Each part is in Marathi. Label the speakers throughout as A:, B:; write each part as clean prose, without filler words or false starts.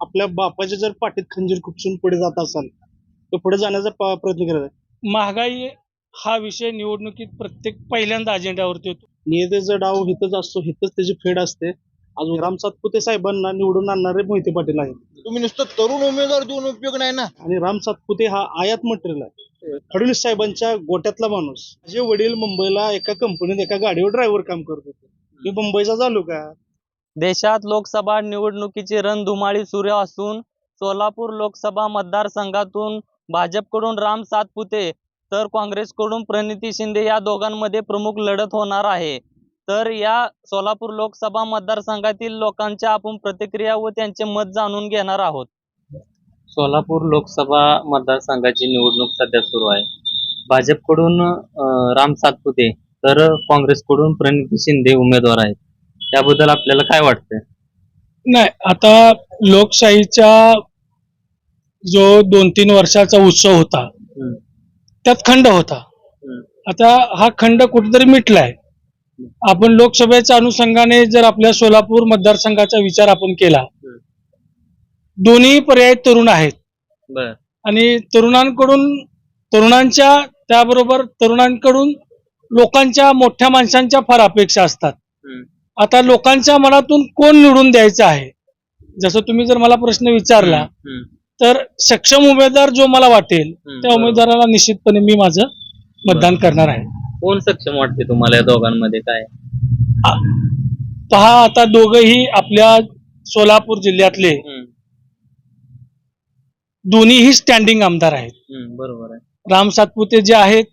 A: आपल्या बापाच्या जर पाठीत खंजीर खुपसून पुढे जात असाल तर पुढे जाण्याचा प्रयत्न करत आहे. महागाई हा विषय निवडणुकीत प्रत्येक पहिल्यांदा अजेंड्यावरती होतो. नियतीचा डाव हितच असतो, हितच त्याची फेड असते. अजून राम सातपुते साहेबांना निवडून आणणारे मोहिते पाटील आहेत.
B: तुम्ही नुसतं तरुण उमेदवार देऊन उपयोग नाही ना.
A: आणि राम सातपुते हा आयात मटेरियल आहे. फडणवीस साहेबांच्या गोट्यातला माणूस. माझे वडील मुंबईला एका कंपनीत एका गाडीवर ड्रायव्हर काम करत होते. मी मुंबईचा झालो का.
C: देशात लोकसभा निवडणुकीची रणधुमाळी सुरू असून सोलापूर लोकसभा मतदारसंघातून भाजपकडून राम सातपुते तर काँग्रेसकडून प्रणिती शिंदे या दोघांमध्ये प्रमुख लढत होणार आहे. तर या सोलापूर लोकसभा मतदारसंघातील लोकांच्या आपण प्रतिक्रिया व त्यांचे मत जाणून घेणार आहोत. सोलापूर लोकसभा मतदारसंघाची निवडणूक सध्या सुरू आहे. भाजपकडून राम सातपुते तर काँग्रेसकडून प्रणिती शिंदे उमेदवार आहेत. त्याबद्दल आपल्याला काय वाटतंय?
A: नाही, आता लोकशाहीचा जो 2-3 वर्षाचा उत्सव होता त्यात खंड होता. आता हा खंड कुठेतरी मिटलाय. आपण लोकसभेच्या अनुषंगाने जर आपल्या सोलापूर मतदारसंघाचा विचार आपण केला, दोन्ही पर्याय तरुण आहेत
C: बर
A: आणि तरुणांच्या त्याबरोबर तरुणांकडून लोकांच्या मोठ्या माणसांच्या फार अपेक्षा असतात. आता लोकांच्या मनातून कोण निवडून द्यायचं आहे, जसं तुम्ही जर मला प्रश्न विचारला तर सक्षम उमेदवार जो मला वाटेल त्या उमेदवाराला निश्चितपणे मी माझं मतदान करणार आहे.
C: कोण सक्षम वाटते तुम्हाला या दोघांमध्ये? काय
A: पहा, आता दोघंही आपल्या सोलापूर जिल्ह्यातले दोन्हीही स्टँडिंग आमदार आहेत.
C: बरोबर आहे.
A: राम सातपुते जे आहेत,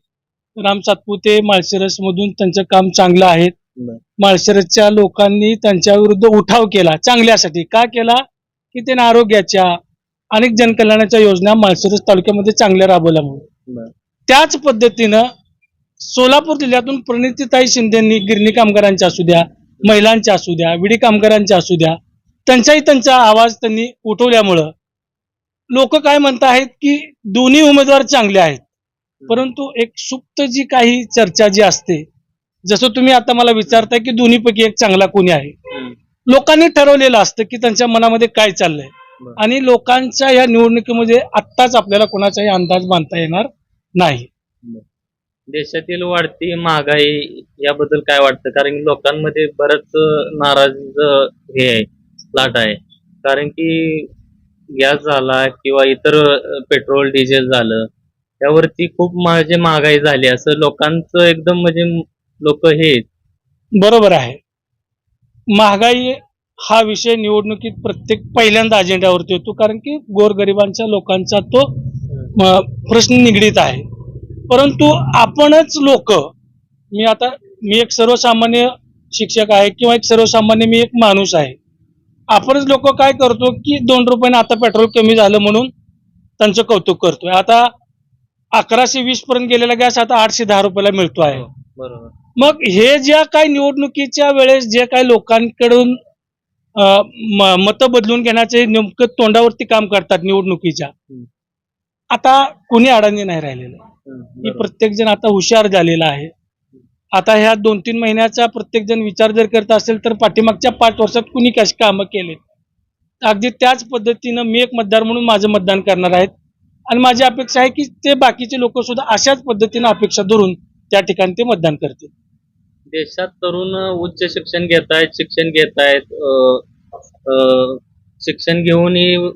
A: राम सातपुते माळशिरस मधून त्यांचं काम चांगलं आहे. माळशिरसच्या लोकांनी त्यांच्या विरुद्ध उठाव केला चांगल्यासाठी. का केला की त्यांनी आरोग्याच्या अनेक जनकल्याणाच्या योजना माळशिरस तालुक्यामध्ये चांगल्या राबवल्या म्हणून. त्याच पद्धतीनं सोलापूर जिल्ह्यातून प्रणितीताई शिंदेंनी गिरणी कामगारांच्या असू द्या, महिलांच्या असू द्या, विडी कामगारांच्या असू द्या, त्यांचा आवाज त्यांनी उठवल्यामुळं लोक काय म्हणत आहेत की दोन्ही उमेदवार चांगले आहेत. परंतु एक सुप्त जी काही चर्चा जी असते, जसं तुम्ही आता मला विचारताय की दोन्हीपैकी एक चांगला कोणी आहे, लोकांनी ठरवलेलं असतं की त्यांच्या मनामध्ये काय चाललंय. आणि लोकांच्या या निवडणुकीमध्ये आत्ताच आपल्याला कोणाचाही अंदाज बांधता येणार नाही.
C: देशातील वाढती महागाई याबद्दल काय वाटतं? कारण की लोकांमध्ये बरंच नाराज हे आहे, लाट आहे. कारण की गॅस झाला किंवा इतर पेट्रोल डिझेल झालं त्यावरती खूप महागाई झाली असं लोकांचं एकदम म्हणजे लोक हे.
A: बरोबर आहे. महागाई हा विषय निवडणुकीत प्रत्येक पहिल्यांदा अजेंड्यावरती होतो, कारण की गोरगरिबांच्या लोकांचा तो प्रश्न निगडीत आहे. परंतु आपणच लोक, मी एक सर्वसामान्य शिक्षक आहे किंवा एक सर्वसामान्य मी एक माणूस आहे, आपणच लोक काय करतो की 2 रुपयाने आता पेट्रोल कमी झालं म्हणून त्यांचं कौतुक करतोय. आता 1120 पर्यंत गेलेला गॅस आता 810 रुपयाला मिळतो आहे.
C: बरोबर.
A: मग हे ज्या काही निवडणुकीच्या वेळेस जे काही लोकांकडून मतं बदलून घेण्याचे नेमकं तोंडावरती काम करतात निवडणुकीच्या, आता कुणी अडाणी नाही राहिलेलं. की प्रत्येक जण आता हुशार झालेला आहे. आता ह्या 2-3 महिन्याचा प्रत्येक जण विचार जर करत असेल तर पाठीमागच्या 5 वर्षात कुणी कशी कामं केले, अगदी त्याच पद्धतीनं मी एक मतदार म्हणून माझं मतदान करणार आहेत. आणि माझी अपेक्षा आहे की ते बाकीचे लोक सुद्धा अशाच पद्धतीनं अपेक्षा धरून त्या ठिकाणी ते मतदान करतील.
C: देशात तरुण उच्च शिक्षण घेत आहेत. शिक्षण घेऊनही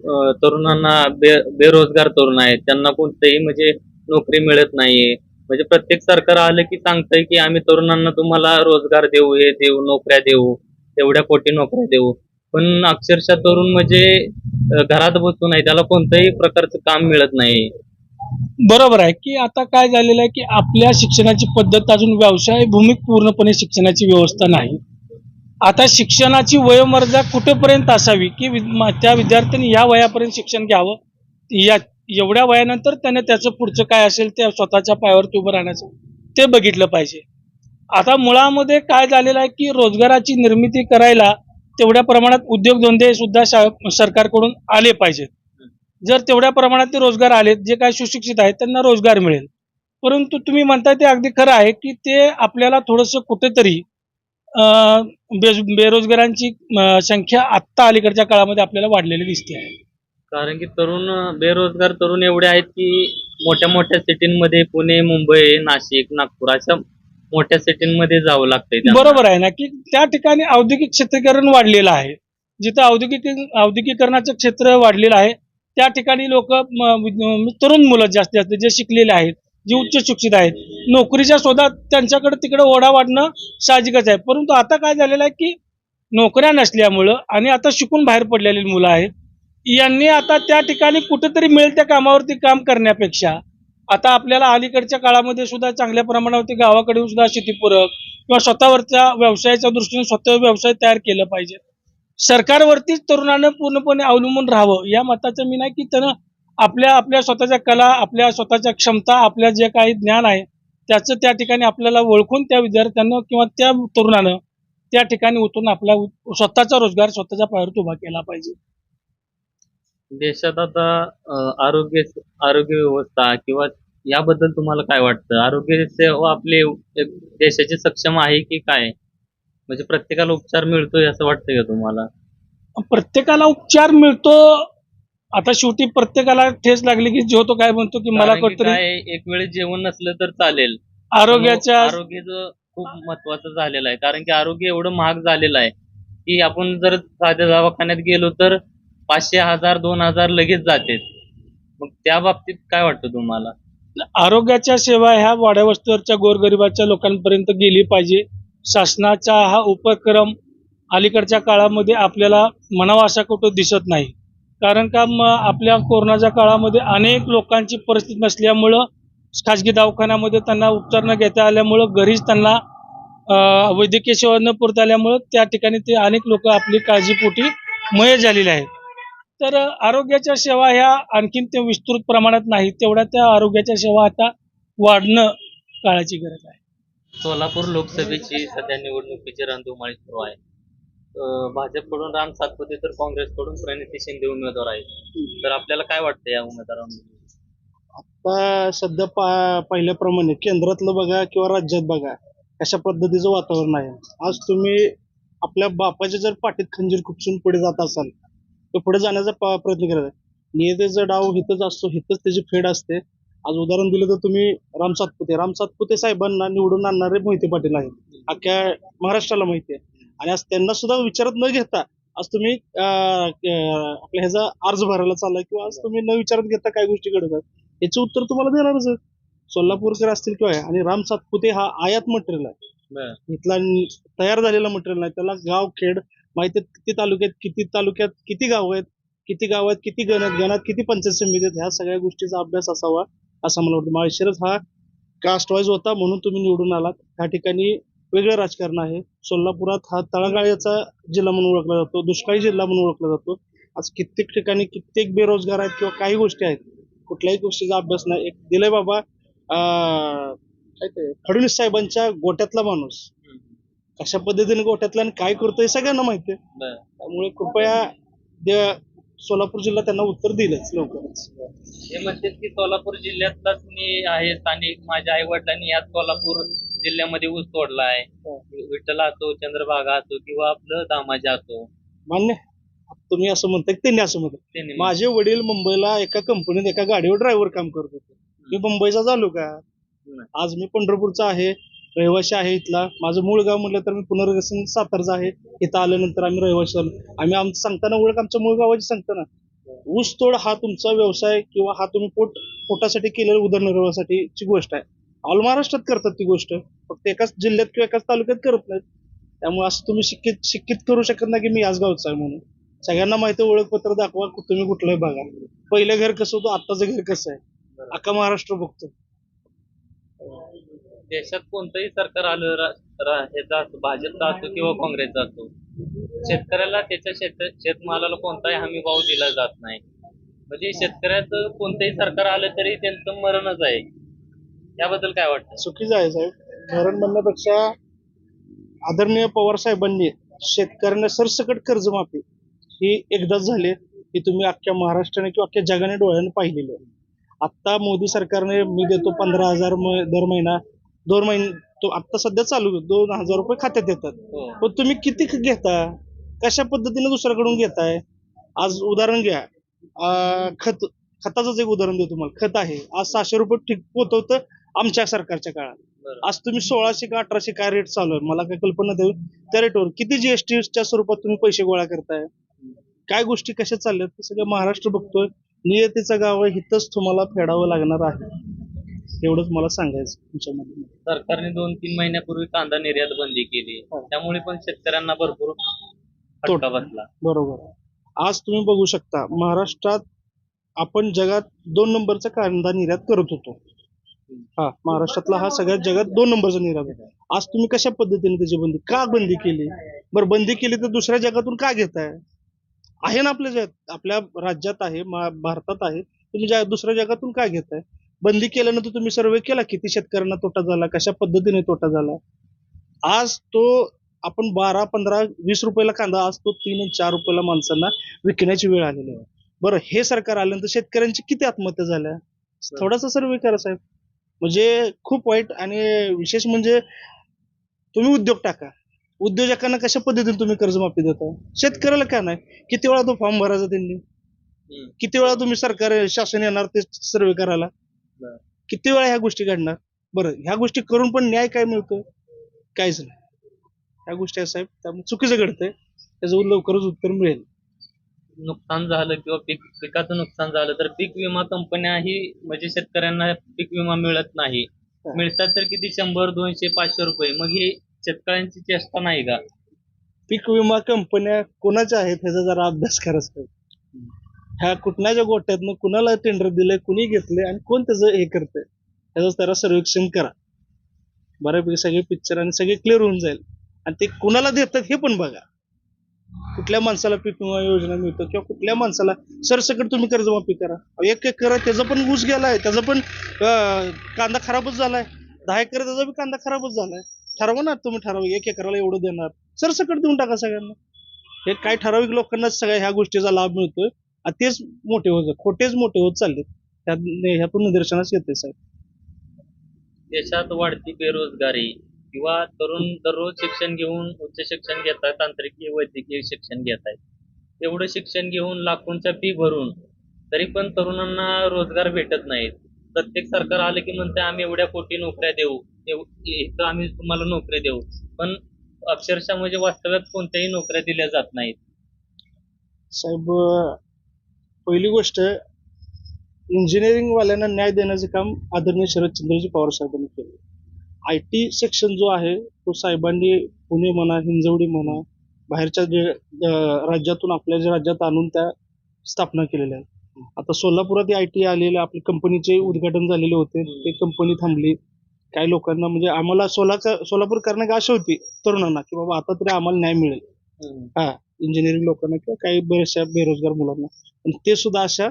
C: तरुणांना बेरोजगार तरुण आहेत, त्यांना कोणतेही म्हणजे नोकरी मिळत नाहीये. म्हणजे प्रत्येक सरकार आलं की सांगतंय की आम्ही तरुणांना तुम्हाला रोजगार देऊ, हे देऊ, नोकऱ्या देऊ, एवढ्या कोटी नोकऱ्या देऊ. पण अक्षरशः तरुण म्हणजे घरात बसून आहे, त्याला कोणत्याही प्रकारचं काम मिळत नाही.
A: बरोबर आहे की आता काय झालेलं आहे की आपल्या शिक्षणाची पद्धत अजून व्यवसाय भूमिक पूर्णपणे शिक्षणाची व्यवस्था नाही. आता शिक्षणाची वयोमर्यादा कुठेपर्यंत असावी की त्या विद्यार्थ्यांनी या वयापर्यंत शिक्षण घ्यावं, एवढ्या वयानंतर त्याने त्याचं पुढचं काय असेल ते स्वतःच्या पायावरती उभं राहण्याचं ते बघितलं पाहिजे. आता मुळामध्ये काय झालेलं आहे की रोजगाराची निर्मिती करायला तेवढ्या प्रमाणात उद्योगधंदे सुद्धा सरकारकडून आले पाहिजेत. जर तेवढ्या प्रमाणात ते रोजगार आले, जे काही सुशिक्षित आहेत त्यांना रोजगार मिळेल. परंतु तुम्ही म्हणताय ते अगदी खरं आहे की ते आपल्याला थोडंसं कुठेतरी बेरोजगारांची संख्या आत्ता अलीकडच्या काळामध्ये आपल्याला वाढलेली दिसते आहे.
C: कारण की बेरोजगार तरुण एवढे आहेत की मोठ्या मोठ्या सिटींमध्ये पुणे, मुंबई, नाशिक, नागपूर अशा मोठ्या सिटींमध्ये जावं लागतंय त्यांना.
A: बरोबर आहे ना, की त्या ठिकाणी औद्योगिक क्षेत्रीकरण वाढलेलं आहे. जिथं औद्योगिकीकरणाचं क्षेत्र वाढलेलं आहे त्या ठिकाणी लोक तरुण मुलं जास्तीत जास्त जे शिकलेले आहेत, जे उच्च शिक्षित आहेत, नोकरीच्या शोधात त्यांच्याकडे तिकडे ओढा वाढणं साहजिकच आहे. परंतु आता काय झालेलं आहे की नोकऱ्या नसल्यामुळं आणि आता शिकून बाहेर पडलेली मुलं आहेत, यांनी आता त्या ठिकाणी कुठेतरी मिळेल त्या कामावरती काम करण्यापेक्षा आता आपल्याला अलीकडच्या काळामध्ये सुद्धा चांगल्या प्रमाणावरती गावाकडे सुद्धा शेतीपूरक किंवा स्वतःवरच्या व्यवसायाच्या दृष्टीने स्वतः व्यवसाय तयार केलं पाहिजे. सरकारवरतीच तरुणानं पूर्णपणे अवलंबून राहावं या मताचं मी नाही, की त्यानं आपल्या स्वतःच्या कला, आपल्या स्वतःच्या क्षमता, आपल्या जे काही ज्ञान आहे त्याचं त्या ठिकाणी आपल्याला ओळखून त्या विद्यार्थ्यांना किंवा त्या तरुणानं त्या ठिकाणी उतरून आपला स्वतःचा रोजगार स्वतःच्या पायावर उभा केला पाहिजे.
C: देशात आता आरोग्य व्यवस्था किंवा याबद्दल तुम्हाला काय वाटतं? आरोग्य सेवा आपली देशाची सक्षम आहे की काय? म्हणजे प्रत्येकाला उपचार मिळतोय असं वाटतंय का तुम्हाला?
A: प्रत्येकाला उपचार मिळतो. आता शेवटी प्रत्येकाला ठेच लागली की जो तो काय म्हणतो की मला
C: कारण की
A: कुठेतरी
C: काय एक वेळेस जेवण नसलं तर चालेल.
A: आरोग्याच्या
C: आरोग्याचं खूप महत्वाचं झालेलं आहे. कारण की आरोग्य एवढं महाग झालेलं आहे की आपण जर साध्या दवाखान्यात गेलो तर 500, 1000, 2000 लगेच जातेत. मग त्या बाबतीत काय वाटतं तुम्हाला?
A: आरोग्याच्या सेवा ह्या वाड्या वस्तीवरच्या गोरगरिबाच्या लोकांपर्यंत गेली पाहिजे. शासनाचा हा उपक्रम अलीकडच्या काळामध्ये आपल्याला म्हणावा असा कुठं दिसत नाही. कारण का आपल्या कोरोनाच्या काळामध्ये अनेक लोकांची परिस्थिती नसल्यामुळं खाजगी दवाखान्यामध्ये त्यांना उपचार न घेता आल्यामुळं घरीच त्यांना वैद्यकीय सेवा न पुरता आल्यामुळं त्या ठिकाणी ते अनेक लोक आपली काळजीपोटी मयत झालेले आहेत. तर आरोग्याच्या सेवा ह्या आणखीन ते विस्तृत प्रमाणात नाही, तेवढ्या त्या आरोग्याच्या सेवा आता वाढणं काळाची गरज आहे.
C: सोलापूर लोकसभेची सध्या निवडणुकीची रणधुमाळी सुरू आहे. भाजपकडून राम सातपुते तर काँग्रेसकडून प्रणिती शिंदे उमेदवार आहेत. तर आपल्याला काय वाटतं या उमेदवारांबद्दल?
D: आता सध्या पहिल्याप्रमाणे केंद्रातलं बघा किंवा राज्यात बघा अशा पद्धतीचं वातावरण आहे. आज तुम्ही आपल्या बापाच्या जर पाठीत खंजीर खुपसून पुढे जात असाल तर पुढे जाण्याचा प्रयत्न करत. नियतीचा डाव हितच असतो, हितच त्याची फेड असते. आज उदाहरण दिलं तर तुम्ही राम सातपुते साहेबांना निवडून आणणारे मोहिते पाटील आहेत, अख्ख्या महाराष्ट्राला माहिती आहे. आणि आज त्यांना सुद्धा विचारात न घेता आज तुम्ही आपल्या ह्याचा अर्ज भरायला चाललाय किंवा आज तुम्ही न विचारात घेता काय गोष्टी घडतात याचं उत्तर तुम्हाला देणारच आहे. सोलापूरकर असतील किंवा आणि राम सातपुते हा आयात मटेरियल आहे, इथला तयार झालेला मटेरियल नाही. त्याला गाव खेड माहिती आहे, किती तालुक्यात किती गाव आहेत, किती गणात किती पंचायत समिती आहेत, ह्या सगळ्या गोष्टीचा अभ्यास असावा असं मला वाटतं. माळशिरस हा कास्ट वाईज होता म्हणून तुम्ही निवडून आलात. ह्या ठिकाणी वेगळं राजकारण आहे. सोलापुरात हा तळागाळ्याचा जिल्हा म्हणून ओळखला जातो, दुष्काळी जिल्हा म्हणून ओळखला जातो. आज कित्येक ठिकाणी कित्येक बेरोजगार आहेत किंवा काही गोष्टी आहेत, कुठल्याही गोष्टीचा अभ्यास नाही. एक दिलंय बाबा काय ते फडणवीस साहेबांच्या गोट्यातला माणूस कशा पद्धतीने गोट्यातला आणि काय करतोय सगळ्यांना माहिती आहे. त्यामुळे कृपया सोलापूर जिल्हा त्यांना उत्तर दिलंच लवकरच.
C: हे म्हणतात की सोलापूर जिल्ह्यातलाच मी आहे स्थानिक. माझ्या आई वडिलांनी याच सोलापूर जिल्ह्यामध्ये ऊस तोडला आहे. विठ्ठल असो, चंद्रभागा असो किंवा आपलं दामाजा असो.
D: मान्य तुम्ही असं म्हणताय, त्यांनी असं म्हणतात. माझे वडील मुंबईला एका कंपनीत एका गाडीवर ड्रायव्हर काम करत होते. मी मुंबईचा झालो का? आज मी पंढरपूरचा आहे, रहिवासी आहे इथला. माझं मूळ गाव म्हटलं तर मी पुनर्वसन सातारचा आहे. इथं आल्यानंतर आम्ही रहिवासी झालो. आम्ही आमचं सांगताना ओळख आमच्या मूळ गावाची सांगताना ऊस तोड हा तुमचा व्यवसाय किंवा हा तुम्ही पोटासाठी केलेल्या उदरनिर्वाहासाठीची गोष्ट आहे. ऑल महाराष्ट्रात करतात ती गोष्ट, फक्त एकाच जिल्ह्यात किंवा एकाच तालुक्यात करत नाहीत. त्यामुळे असं तुम्ही शिक्कित करू शकत नाही की मी याच गावचा आहे म्हणून. सगळ्यांना माहिती आहे, ओळखपत्र दाखवा, तुम्ही कुठलंही बघा. पहिलं घर कसं होतं, आत्ताचं घर कसं आहे, अख्खा महाराष्ट्र बघतो.
C: देशात कोणतंही सरकार आलं ह्याचा असो, भाजपचा असो किंवा काँग्रेसचा असो, शेतकऱ्याला त्याच्या शेतमालाला कोणताही हमी भाव दिला जात नाही. म्हणजे शेतकऱ्याचं कोणतंही सरकार आलं तरी त्यांचं मरणच आहे. याबद्दल काय वाटतं?
D: चुकीचं आहे साहेब. मरण म्हणण्यापेक्षा आदरणीय पवार साहेबांनी शेतकऱ्यांना सरसकट कर्जमाफी ही एकदाच झाली, ही तुम्ही अख्ख्या महाराष्ट्राने किंवा अख्ख्या जगाने डोळ्याने पाहिलेली आहे. आत्ता मोदी सरकारने मी देतो 15,000 दर महिना 2 महिने तो आता सध्या चालू आहे, 2,000 रुपये खात्यात येतात.
C: हो.
D: पण तुम्ही किती घेता, कशा पद्धतीने दुसऱ्याकडून घेताय? आज उदाहरण घ्या, खताचंच एक उदाहरण देतो तुम्हाला. खत आहे आज 600 रुपये ठीक पोहोचवतं आमच्या सरकारच्या काळात.
C: बरं.
D: आज तुम्ही 1600 का 1800 काय रेट चालू आहे मला काही कल्पना देऊ, त्या रेटवर किती जीएसटीच्या स्वरूपात तुम्ही पैसे गोळा करताय, काय गोष्टी कशा चालल्यात ते सगळं महाराष्ट्र बघतोय. नियतीचं गाव आहे, इथंच तुम्हाला फेडावं लागणार आहे, एवढंच मला सांगायचं तुमच्यामध्ये.
C: सरकारने 2-3 महिन्यापूर्वी कांदा निर्यात बंदी केली,
D: हो.
C: त्यामुळे पण शेतकऱ्यांना भरपूर फटका बसला.
D: बरोबर. आज तुम्ही बघू शकता महाराष्ट्रात आपण जगात 2 नंबरचा कांदा निर्यात करत होतो. महाराष्ट्रातला हा सगळ्यात जगात 2 नंबरचा निर्यात आहे. आज तुम्ही कशा पद्धतीने त्याची बंदी का बंदी केली? बरं बंदी केली तर दुसऱ्या जगातून का घेताय? आहे ना आपल्या जगात, आपल्या राज्यात आहे, भारतात आहे, तुम्ही दुसऱ्या जगातून का घेताय? बंदी केल्यानंतर तुम्ही सर्वे केला किती शेतकऱ्यांना तोटा झाला, कशा पद्धतीने तोटा झाला. आज तो आपण 12, 15, 20 रुपयाला कांदा आज तो 3 आणि 4 रुपयाला माणसांना विकण्याची वेळ आलेली आहे. बरं हे सरकार आल्यानंतर शेतकऱ्यांची किती आत्महत्या झाल्या थोडासा सर्वे करा साहेब. म्हणजे खूप वाईट. आणि विशेष म्हणजे तुम्ही उद्योग टाका, उद्योजकांना कशा पद्धतीने तुम्ही कर्जमाफी देताय, शेतकऱ्याला का नाही? किती वेळा तो फॉर्म भरायचा त्यांनी, किती वेळा तुम्ही सरकार शासन येणार ते सर्वे करायला, किती वेळा ह्या गोष्टी घडणार? बरं ह्या गोष्टी करून पण न्याय काय मिळतो? काहीच नाही. ह्या गोष्टी आहेत साहेब, त्यामुळे चुकीचं घडतंय, त्याचं लवकरच उत्तर मिळेल.
C: नुकसान झालं किंवा पिकाचं नुकसान झालं तर पीक विमा कंपन्याही म्हणजे शेतकऱ्यांना पीक विमा मिळत नाही. मिळतात तर किती 100, 200, 500 रुपये. मग ही शेतकऱ्यांची चेष्टा नाही का?
D: पीक विमा कंपन्या कोणाच्या आहेत ह्याचा जरा अभ्यास करायचा. ह्या कुठल्याच्या गोट्यातनं कुणाला टेंडर दिलंय, कुणी घेतलंय आणि कोण त्याचं हे करतंय त्याचं जरा सर्वेक्षण करा. बऱ्यापैकी सगळे पिक्चर आणि सगळे क्लिअर होऊन जाईल. आणि ते कुणाला देतात हे पण बघा, कुठल्या माणसाला पीक विमा योजना मिळतो किंवा कुठल्या माणसाला सरसकट तुम्ही कर्जमाफी करा. 1 एकर त्याचा पण ऊस गेलाय, त्याचा पण कांदा खराबच झालाय, 10 एकर त्याचा पण कांदा खराबच झालाय. ठरवा ना तुम्ही, ठरवा 1 एकराला एवढं देणार, सरसकट देऊन टाका सगळ्यांना. हे काही ठराविक लोकांना सगळ्या ह्या गोष्टीचा लाभ मिळतोय आणि तेच मोठे होत, खोटेच मोठे होत चालले. ह्यातून निदर्शनास येते साहेब.
C: देशात वाढती बेरोजगारी किंवा तरुण दररोज शिक्षण घेऊन उच्च शिक्षण घेत आहेत, तांत्रिक वैद्यकीय शिक्षण घेत आहेत. एवढं शिक्षण घेऊन लाखोंच्या फी भरून तरी पण तरुणांना रोजगार भेटत नाहीत. प्रत्येक सरकार आलं की म्हणते आम्ही एवढ्या कोटी नोकऱ्या देऊ, इथं आम्ही तुम्हाला नोकऱ्या देऊ, पण अक्षरशः म्हणजे वास्तव्यात कोणत्याही नोकऱ्या दिल्या जात नाहीत.
D: साहेब पहिली गोष्ट, इंजिनिअरिंग वाल्यांना न्याय देण्याचं काम आदरणीय शरदचंद्रजी पवार साहेबांनी केलं. IT सेक्शन जो आहे तो साहेबांनी पुणे म्हणा, हिंजवडी म्हणा, बाहेरच्या जे राज्यातून आपल्या जे राज्यात आणून त्या स्थापना केलेल्या आहेत. आता सोलापुरात IT आलेले आपल्या कंपनीचे उद्घाटन झालेले होते, ते कंपनी थांबली. काही लोकांना म्हणजे आम्हाला सोलापूर करण्याची आशा होती तरुणांना की बाबा आता तरी आम्हाला न्याय मिळेल, इंजिनिअरिंग लोकांना किंवा काही बऱ्याचशा बेरोजगार मुलांना. पण ते सुद्धा आशा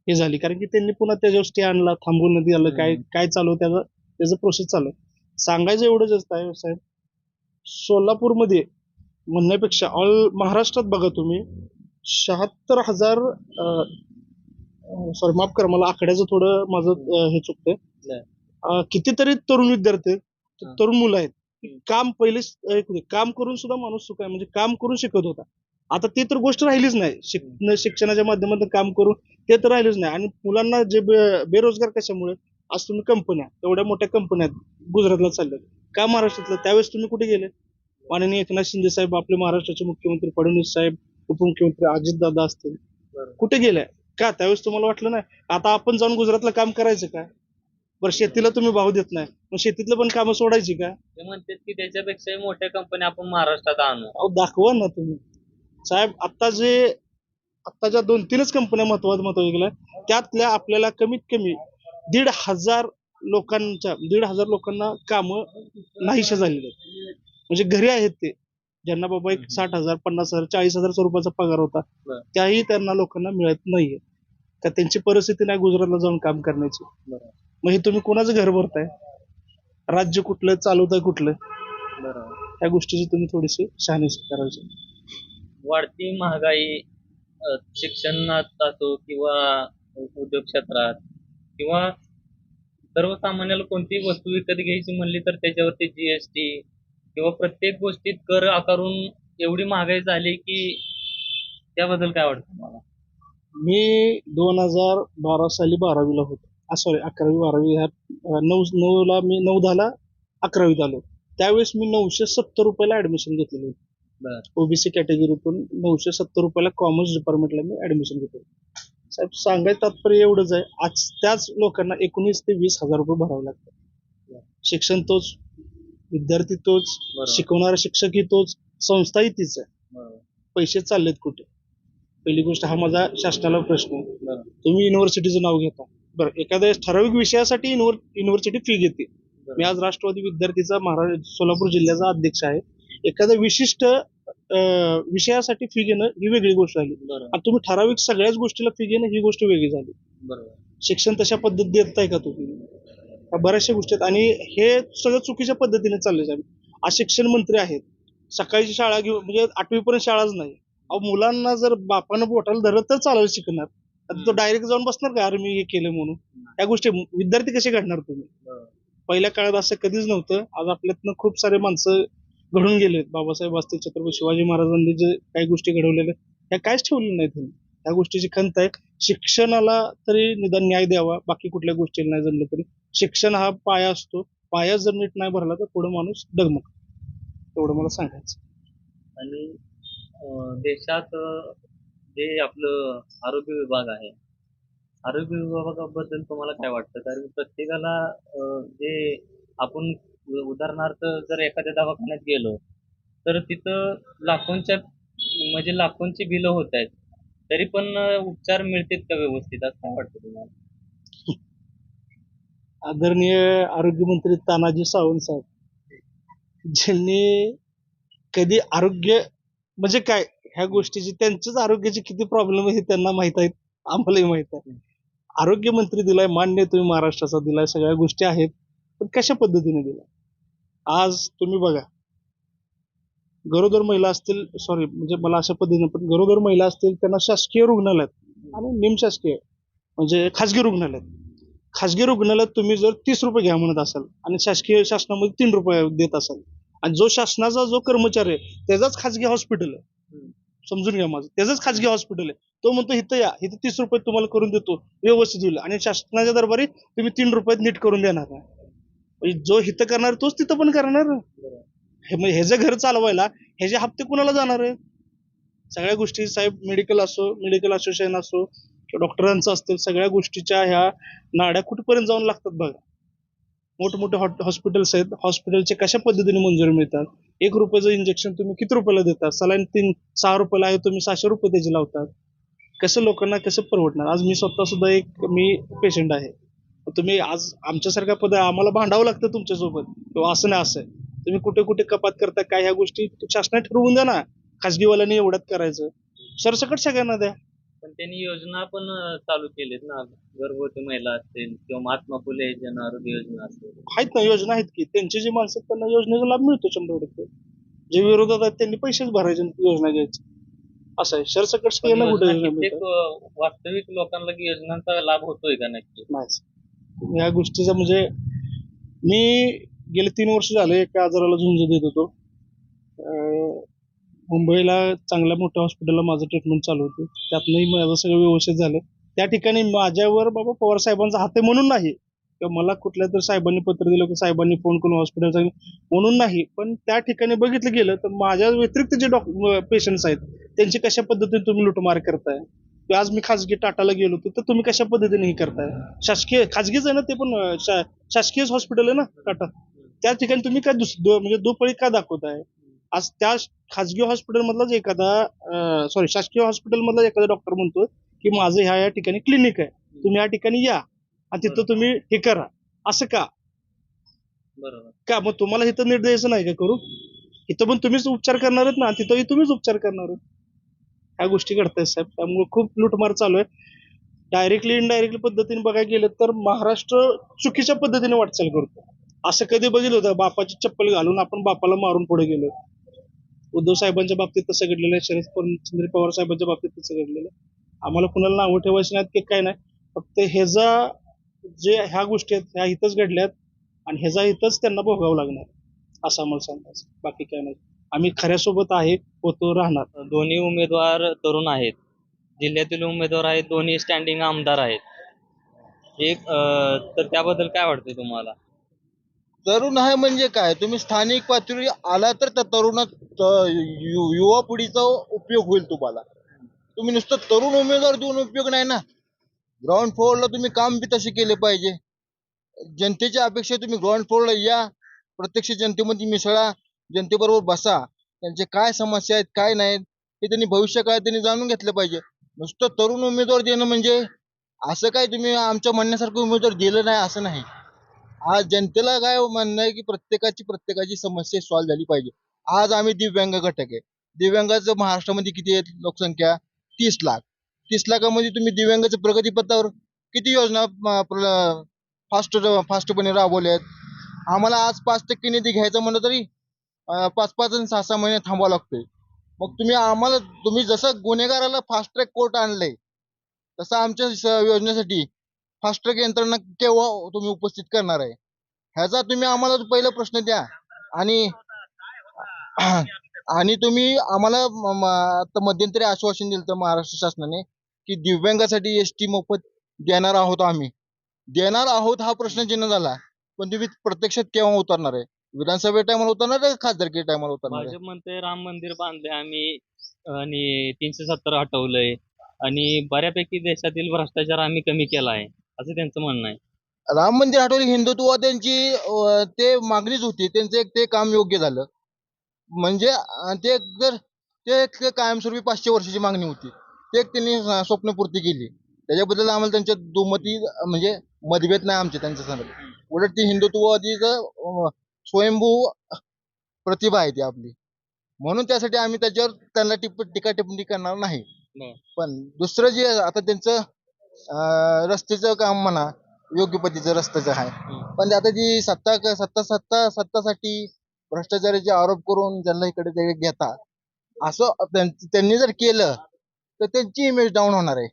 D: हे झाली, कारण की त्यांनी पुन्हा त्याच्यावर स्टे आणला, थांबवून दिलं. काय चालू त्याचं प्रोसेस चालू आहे. सांगायचं एवढंच आहे साहेब, सोलापूरमध्ये म्हणण्यापेक्षा ऑल महाराष्ट्रात बघा तुम्ही 76,000 सॉरी माफ करा मला आकड्याचं थोडं माझं हे चुकतंय, कितीतरी तरुण विद्यार्थी तरुण मुलं आहेत. काम काम करून सुद्धा माणूस सुख आहे, म्हणजे काम करून शिकत होता. आता ते तर गोष्ट राहिलीच नाही. शिक्षणाच्या माध्यमातून काम करून ते तर राहिलेच नाही. आणि मुलांना जे बेरोजगार कशामुळे, आज तुम्ही कंपन्या, एवढ्या मोठ्या कंपन्या गुजरातला चालल्या, का महाराष्ट्रातल्या? त्यावेळेस तुम्ही कुठे गेले? माननीय एकनाथ शिंदे साहेब, आपले महाराष्ट्राचे मुख्यमंत्री फडणवीस साहेब, उपमुख्यमंत्री अजितदादा असतील, कुठे गेले? का त्यावेळेस तुम्हाला वाटलं नाही आता आपण जाऊन गुजरातला काम करायचं का? बरं शेतीला तुम्ही भाव देत नाही, मग शेतीतलं पण कामं सोडायची का?
C: ते म्हणतात की त्याच्यापेक्षाही मोठ्या कंपन्या आपण महाराष्ट्रात आणू.
D: अहो दाखवा ना तुम्ही साहेब. आत्ताच्या 2-3च कंपन्या महत्वाच्या गेल्या, त्यातल्या आपल्याला कमीत कमी 1,500 लोकांना कामं नाहीशा झालेली आहेत. म्हणजे घरी आहेत ते, ज्यांना बाबा एक 60,000, 50,000, 40,000 स्वरूपाचा पगार होता, त्याही त्यांना लोकांना मिळत नाहीये. का त्यांची परिस्थिती नाही गुजरातला जाऊन काम करण्याची. मग हे तुम्ही कोणाचं घर भरताय? राज्य कुठलं चालवताय कुठलं? त्या गोष्टीची तुम्ही थोडीशी शहानिशा करायची.
C: वाढती महागाई शिक्षणात असो किंवा उद्योग क्षेत्रात किंवा सर्वसामान्याला कोणतीही वस्तू विकत घ्यायची म्हणली तर त्याच्यावरती जीएसटी किंवा प्रत्येक गोष्टीत कर आकारून एवढी महागाई झाली की त्याबद्दल काय वाटतं मला?
D: मी 2012 साली 12वीला होतो, सॉरी 11वी 12वी ह्या 9ला मी 9-10ला 11वीत आलो. त्यावेळेस मी 970 रुपयाला ऍडमिशन घेतलेलं होतं.
C: बरं.
D: ओबीसी कॅटेगरीतून 970 रुपयाला कॉमर्स डिपार्टमेंटला मी ऍडमिशन घेतलं. साहेब सांगायचं तात्पर्य एवढंच आहे, आज त्याच लोकांना 19 ते 20 हजार रुपये भरावे लागतात. शिक्षण तोच, विद्यार्थी तोच,
C: बरोबर.
D: शिकवणारा शिक्षकही तोच, संस्थाही तीच आहे.
C: बरोबर.
D: पैसे चाललेत कुठे? पहिली गोष्ट हा माझा शासनाला प्रश्न आहे.
C: बरं.
D: तुम्ही युनिव्हर्सिटीचं नाव घेता, बरं एखाद्या ठराविक विषयासाठी युनिव्हर्सिटी फी घेते. मी आज राष्ट्रवादी विद्यार्थीचा सोलापूर जिल्ह्याचा अध्यक्ष आहे. एखाद्या विशिष्ट विषयासाठी फी घेणं ही वेगळी गोष्ट झाली,
C: बरोबर.
D: आणि तुम्ही ठराविक सगळ्याच गोष्टीला फी घेणं ही गोष्ट वेगळी झाली.
C: बरोबर.
D: शिक्षण तशा पद्धत देताय का तुम्ही? या बऱ्याचशा गोष्टी आहेत आणि हे सगळं चुकीच्या पद्धतीने चाललंय साहेब. आज शिक्षण मंत्री आहेत, सकाळची शाळा घेऊन म्हणजे 8वी पर्यंत शाळाच नाही. अहो मुलांना जर बापानं बोटाला धरलं तर चालायला शिकणार, आता तो डायरेक्ट जाऊन बसणार का अरे मी हे केलं म्हणून? या गोष्टी विद्यार्थी कसे घडणार तुम्ही?
C: बरोबर.
D: पहिल्या काळात असं कधीच नव्हतं. आज आपल्यातनं खूप सारे माणसं घडून गेलेत. बाबासाहेब असतील, छत्रपती शिवाजी महाराजांनी जे काही गोष्टी घडवलेल्या त्या काहीच ठेवलेल्या नाहीत त्यांनी. त्या गोष्टीची खंत आहे. शिक्षणाला तरी निदान न्याय द्यावा, बाकी कुठल्या गोष्टीला नाही जमलं तरी. शिक्षण हा पाया असतो, पाया जर नीट नाही भरला तर पुढे माणूस डगमग. एवढं मला सांगायचं.
C: आणि देशात जे आपलं आरोग्य विभाग आहे, आरोग्य विभागाबद्दल तुम्हाला काय वाटतं? कारण प्रत्येकाला जे आपण उदाहरणार्थ जर एखाद्या दवाखान्यात गेलो तर तिथं लाखोंची बिलं होत आहेत, तरी पण उपचार मिळतात का व्यवस्थित, असं काय वाटतं तुम्हाला?
D: आदरणीय आरोग्यमंत्री तानाजी सावंत साहेब, ज्यांनी कधी आरोग्य म्हणजे काय ह्या गोष्टीची, त्यांच्याच आरोग्याची किती प्रॉब्लेम आहे हे त्यांना माहित आहेत, आम्हालाही माहित आहे. आरोग्यमंत्री दिलाय, मान्य तुम्ही महाराष्ट्राचा दिलाय, सगळ्या गोष्टी आहेत, पण कशा पद्धतीने दिलाय? आज तुम्ही बघा, गरोदर महिला असतील, सॉरी म्हणजे मला अशा पद्धतीने, पण गरोदर महिला असतील त्यांना शासकीय रुग्णालयात आणि निमशासकीय म्हणजे खाजगी रुग्णालयात तुम्ही जर 30 रुपये घ्या म्हणत असाल आणि शासनामध्ये 3 रुपये देत असाल, आणि जो शासनाचा जो कर्मचारी आहे त्याचाच खाजगी हॉस्पिटल आहे, समजून घ्या माझं, त्याचाच खाजगी हॉस्पिटल आहे, तो म्हणतो इथं या, इथं 30 रुपये तुम्हाला करून देतो व्यवस्थित होईल, आणि शासनाच्या दरबारी तुम्ही 3 रुपयात नीट करून देणार नाही. म्हणजे जो हित करणार तोच तिथं पण करणार. हे जे घर चालवायला ह्याचे हप्ते कुणाला जाणार आहे? सगळ्या गोष्टी साहेब, मेडिकल असोसिएशन असो किंवा डॉक्टरांचं असतील, सगळ्या गोष्टीच्या ह्या नाड्या कुठपर्यंत जाऊन लागतात बघा. मोठमोठे हॉस्पिटल्स आहेत, हॉस्पिटलचे कशा पद्धतीने मंजुरी मिळतात? 1 रुपयाचं इंजेक्शन तुम्ही किती रुपयाला देतात? सलाईन 6 रुपयाला आहे, तुम्ही 600 रुपये त्याचे लावतात. कसं लोकांना कसं परवडणार? आज मी स्वतः सुद्धा मी पेशंट आहे. तुम्ही आज आमच्यासारख्या आम्हाला भांडावं लागतं तुमच्यासोबत, किंवा असं नाही असं तुम्ही कुठे कुठे कपात करता काय, ह्या गोष्टी शासनाने ठरवून द्या ना. खाजगीवाल्यांनी एवढ्यात करायचं, सरसकट सगळ्यांना द्या.
C: पण त्यांनी योजना पण चालू केलीत ना, गर्भवती महिला असतील किंवा महात्मा फुले जन आरोग्य योजना असेल,
D: आहेत ना योजना, आहेत की त्यांचे जे माणसं आहेत त्यांना योजनेचा लाभ मिळतो 100%. जे विरोधात आहेत त्यांनी पैसेच भरायचे, योजना घ्यायची, असं आहे. सरसकट सगळ्यांना कुठे योजना मिळतात?
C: वास्तविक लोकांना की योजनांचा लाभ होतोय का नक्की?
D: नाही. या गोष्टीचा म्हणजे मी गेले 3 वर्ष झाले एका आजाराला झुंज देत होतो. मुंबईला चांगल्या मोठ्या हॉस्पिटलला माझं ट्रीटमेंट चालू होतं, त्यातनंही माझं सगळं व्यवस्थित झालं. त्या ठिकाणी माझ्यावर बाबा पवार साहेबांचा हात आहे म्हणून नाही, किंवा मला कुठल्या तर साहेबांनी पत्र दिलं की साहेबांनी फोन करून हॉस्पिटलचा म्हणून नाही, पण त्या ठिकाणी बघितलं गेलं तर माझ्या व्यतिरिक्त जे पेशंट्स आहेत त्यांची कशा पद्धतीने तुम्ही लुटमार करताय. किंवा आज मी खाजगी टाटाला गेलो होतो तर तुम्ही कशा पद्धतीने हे करताय? शासकीय खाजगीच आहे ना ते, पण शासकीयच हॉस्पिटल आहे ना टाटा, त्या ठिकाणी तुम्ही काय म्हणजे दुपळी का दाखवताय? आज त्या खाजगी हॉस्पिटल मधलाच एखादा शासकीय हॉस्पिटल मधला एखादा डॉक्टर म्हणतो की माझं ह्या ठिकाणी क्लिनिक आहे, तुम्ही या ठिकाणी या आणि तिथं तुम्ही हे करा, असं का?
C: बरोबर
D: का मग तुम्हाला इथं नीट द्यायचं नाही का करू? इथं पण तुम्हीच उपचार करणार आहेत ना, तिथंही तुम्हीच उपचार करणार आहेत. ह्या गोष्टी घडतायत साहेब, त्यामुळे खूप लुटमार चालू आहे. डायरेक्टली इनडायरेक्टली पद्धतीने बघायला गेलं तर महाराष्ट्र चुकीच्या पद्धतीने वाटचाल करतो. असं कधी बघितलं होतं? बापाची चप्पल घालून आपण बापाला मारून पुढे गेलो. उद्धव साहेबांच्या बाबतीत तसं घडलेलं आहे, शरद पवार साहेबांच्या बाबतीत तसं घडलेलं आहे. आम्हाला कुणाला नावं ठेवायची नाहीत की काय नाही, फक्त ह्याचा जे ह्या गोष्टी आहेत ह्या इथंच घडल्यात आणि ह्याचा इथंच त्यांना भोगावं लागणार असं आम्हाला सांगायचं, बाकी काय नाही. आम्ही खऱ्यासोबत आहे, होतो, राहणार.
C: दोन्ही उमेदवार तरुण आहेत. जिल्ह्यातील उमेदवार आहेत, दोन्ही स्टँडिंग आमदार आहेत. तर त्याबद्दल काय वाटतंय तुम्हाला?
B: तरुण आहे म्हणजे काय, तुम्ही स्थानिक पातळीवर आला तर त्या युवा पिढीचा उपयोग होईल तुम्हाला. तुम्ही नुसतं तरुण उमेदवार देऊन उपयोग नाही ना. ग्राउंड फ्लोअरला तुम्ही काम बी तसे केले पाहिजे. जनतेच्या अपेक्षा तुम्ही ग्राउंड फ्लोअरला या, प्रत्यक्ष जनतेमध्ये मिसळा, जनतेबरोबर बसा, त्यांचे काय समस्या आहेत काय नाहीत हे त्यांनी भविष्य काळात त्यांनी जाणून घेतलं पाहिजे. नुसतं तरुण उमेदवार देणं म्हणजे असं काय तुम्ही आमच्या म्हणण्यासारखं उमेदवार दिलं नाही असं नाही. आज जनतेला काय म्हणणं आहे की प्रत्येकाची समस्या सॉल्व्ह झाली पाहिजे. आज आम्ही दिव्यांग घटक आहे. दिव्यांगाचं महाराष्ट्रामध्ये किती आहे लोकसंख्या? 30 लाख. 30 लाखामध्ये तुम्ही दिव्यांगाच्या प्रगतीपथावर किती योजना फास्टपणे राबवल्या आहेत. आम्हाला आज 5% निधी घ्यायचा म्हणलं तरी 5-5 आणि 6-6 महिने थांबावं लागतोय. मग तुम्ही जसं गुन्हेगाराला फास्ट ट्रॅक कोर्ट आणलंय तसं आमच्या योजनेसाठी फास्ट ट्रॅक यंत्रणा केव्हा तुम्ही उपस्थित करणार आहे, ह्याचा तुम्ही आम्हाला पहिला प्रश्न द्या. आणि आणि तुम्ही आम्हाला आता मध्यंतरी आश्वासन दिलं होतं महाराष्ट्र शासनाने की दिव्यांगासाठी एसटी मोफत देणार आहोत. आम्ही देणार आहोत हा प्रश्नचिन्ह झाला, पण तुम्ही प्रत्यक्षात केव्हा उतरणार आहे? विधानसभे टायमाला उतरणार आहे, खासदारकी टायमाला उतरणार आहे?
C: भाजप म्हणते राम मंदिर बांधले आम्ही आणि 370 हटवलंय आणि बऱ्यापैकी देशातील भ्रष्टाचार आम्ही कमी केला आहे असं त्यांचं म्हणणं आहे.
B: राम मंदिर हटवले, हिंदुत्ववाद्यांची ते मागणीच होती, त्यांचं एक ते काम योग्य झालं. म्हणजे ते कायमस्वरूपी 500 वर्षाची मागणी होती, ते एक त्यांनी स्वप्नपूर्ती केली. त्याच्याबद्दल आम्हाला त्यांच्या दुमती म्हणजे मतभेद नाही आमचे त्यांच्या संदर्भात. उलट ती हिंदुत्ववादीचं स्वयंभू प्रतिभा आहे ती आपली, म्हणून त्यासाठी आम्ही त्यांना टीका टिप्पणी करणार नाही. पण दुसरं जे आता त्यांचं रस्त्याचं काम म्हणा, योग्य पद्धतीचं रस्त्याचं आहे, पण आता जी सत्तासाठी भ्रष्टाचाराचे आरोप करून ज्यांना इकडे ते घेता, असं त्यांनी जर केलं तर त्यांची इमेज डाऊन होणार आहे.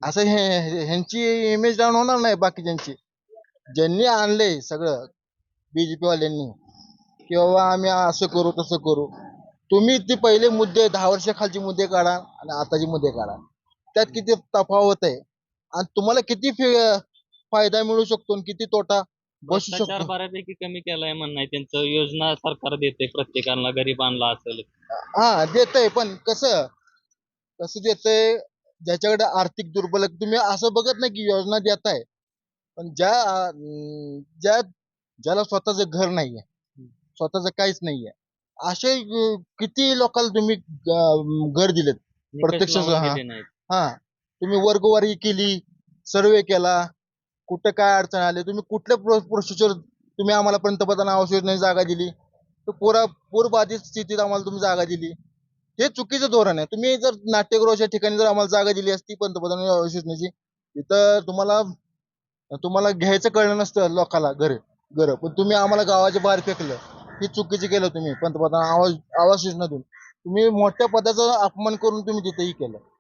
B: असं ह्यांची इमेज डाऊन होणार नाही बाकीच्यांची. ज्यांनी आणलंय सगळं बीजेपी वाल्यांनी की बाबा आम्ही असं करू तसं करू, तुम्ही ते पहिले मुद्दे 10 वर्षाखालचे मुद्दे काढा आणि आताचे मुद्दे काढा, त्यात किती तफावत आहे आणि तुम्हाला किती फायदा मिळू शकतो आणि किती तोटा बसू
C: भ्रष्टाचार
B: शकतो.
C: बऱ्यापैकी कमी केलाय म्हणणं आहे त्यांचं. योजना सरकार देते प्रत्येकाला, गरीबांना असेल.
B: हा देतंय, पण कसं देतंय, ज्याच्याकडे आर्थिक दुर्बल आहे, तुम्ही असं बघत नाही की योजना देताय, पण ज्याला स्वतःचं घर नाहीये, स्वतःचं काहीच नाहीये, असे किती लोकांना तुम्ही घर दिलेत
C: निकष
B: प्रत्यक्ष.
C: लावून
B: हा
C: दिले नाहीत.
B: हा तुम्ही वर्गवारी केली, सर्वे केला, कुठं काय अडचण आली, तुम्ही कुठल्या प्रोसिजर तुम्ही आम्हाला पंतप्रधान आवास योजनेची जागा दिली, तर पूरबाधित स्थितीत आम्हाला तुम्ही जागा दिली, हे चुकीचं धोरण आहे. तुम्ही जर नाट्यगृहाच्या ठिकाणी जर आम्हाला जागा दिली असती पंतप्रधान आवास योजनेची, तिथं तुम्हाला घ्यायचं कळलं नसतं लोकाला घर, पण तुम्ही आम्हाला गावाच्या बाहेर फेकलं. ही चुकीचं केलं तुम्ही. पंतप्रधान आवास योजनेतून तुम्ही मोठ्या पदाचा अपमान करून तुम्ही तिथेही केलं.